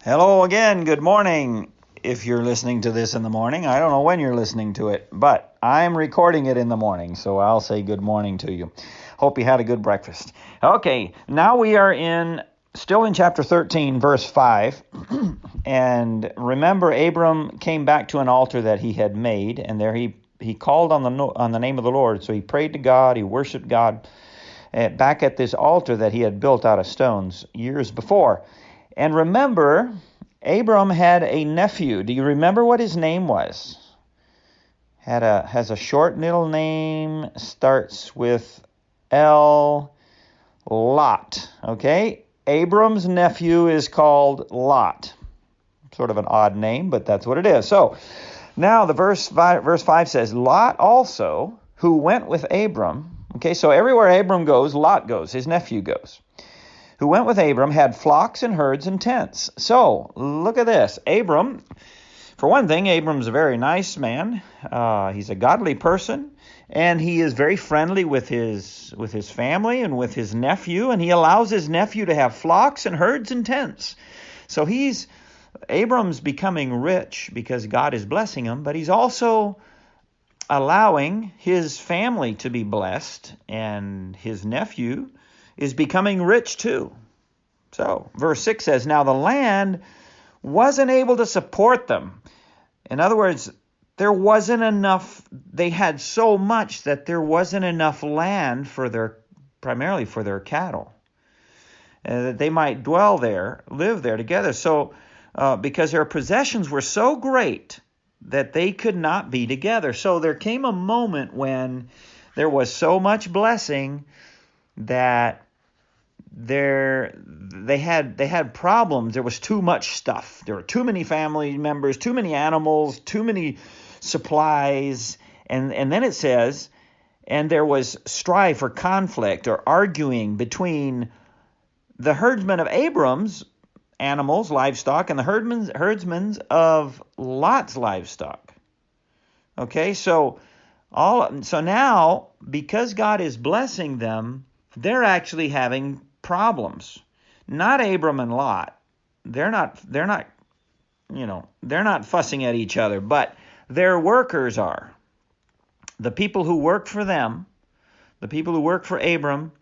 Hello again. Good morning. If you're listening to this in the morning, I don't know when you're listening to it, but I'm recording it in the morning, so I'll say good morning to you. Hope you had a good breakfast. Okay, now we are still in chapter 13, verse 5. And remember, Abram came back to an altar that he had made, and there he called on the name of the Lord. So he prayed to God, he worshiped God back at this altar that he had built out of stones years before. And remember, Abram had a nephew. Do you remember what his name was? Has a short middle name, starts with L, Lot. Okay? Abram's nephew is called Lot. Sort of an odd name, but that's what it is. So, now the verse 5 says, Lot also, who went with Abram. Okay, so everywhere Abram goes, Lot goes, his nephew goes. Who went with Abram, had flocks and herds and tents. So, look at this. Abram, for one thing, Abram's a very nice man. He's a godly person, and he is very friendly with his family and with his nephew, and he allows his nephew to have flocks and herds and tents. So Abram's becoming rich because God is blessing him, but he's also allowing his family to be blessed, and his nephew is becoming rich too. So, verse 6 says, now the land wasn't able to support them. In other words, there wasn't enough, they had so much that there wasn't enough land primarily for their cattle. That they might live there together. So, because their possessions were so great that they could not be together. So there came a moment when there was so much blessing that they had problems. There was too much stuff. There were too many family members, too many animals, too many supplies. And then it says, and there was strife or conflict or arguing between the herdsmen of Abram's animals, livestock, and the herdsmen of Lot's livestock. Okay, so now, because God is blessing them, they're actually having problems. Not Abram and Lot. They're not fussing at each other, but their workers are. The people who work for them, the people who work for Abram,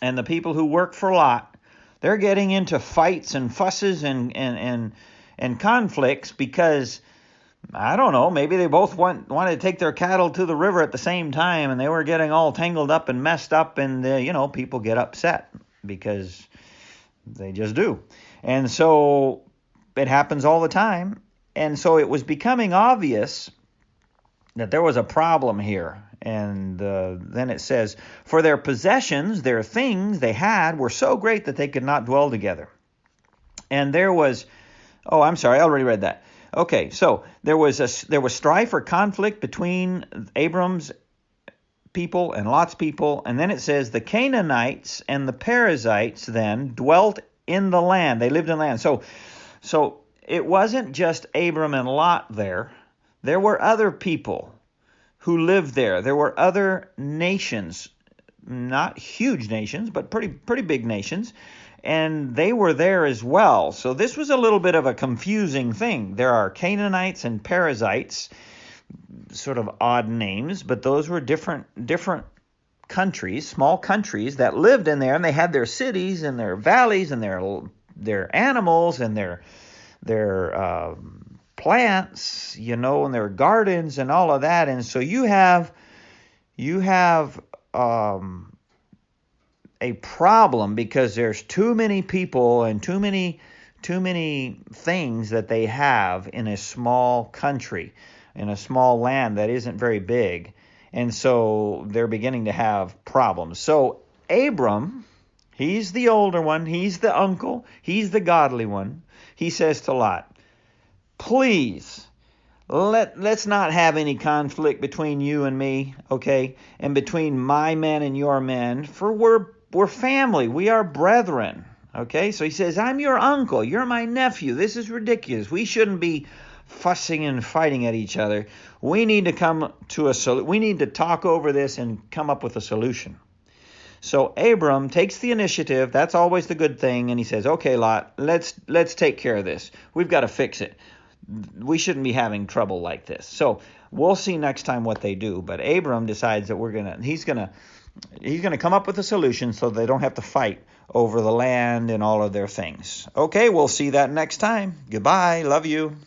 and the people who work for Lot, they're getting into fights and fusses and conflicts because, I don't know, maybe they both wanted to take their cattle to the river at the same time, and they were getting all tangled up and messed up, and people get upset because they just do. And so it happens all the time. And so it was becoming obvious that there was a problem here. And then it says, for their possessions, their things they had were so great that they could not dwell together. And there was, I already read that. Okay, so there was strife or conflict between Abram's people and Lot's people, and then it says the Canaanites and the Perizzites then dwelt in the land. They lived in the land. So it wasn't just Abram and Lot there. There were other people who lived there. There were other nations, not huge nations, but pretty big nations, and they were there as well. So this was a little bit of a confusing thing. There are Canaanites and Perizzites, sort of odd names, but those were different countries, small countries that lived in there, and they had their cities and their valleys and their animals and their plants, and their gardens and all of that. And so you have a problem because there's too many people and too many things that they have in a small country, in a small land that isn't very big. And so they're beginning to have problems. So Abram, he's the older one, he's the uncle, he's the godly one. He says to Lot, please, let's not have any conflict between you and me, okay? And between my men and your men, for we're family, we are brethren, okay? So he says, I'm your uncle, you're my nephew. This is ridiculous. We shouldn't be fussing and fighting at each other. We need to come to we need to talk over this and come up with a solution. So Abram takes the initiative. That's always the good thing. And he says, okay, Lot, let's take care of this. We've got to fix it. We shouldn't be having trouble like this. So we'll see next time what they do. But Abram decides that he's gonna come up with a solution so they don't have to fight over the land and all of their things. Okay, we'll see that next time. Goodbye. Love you.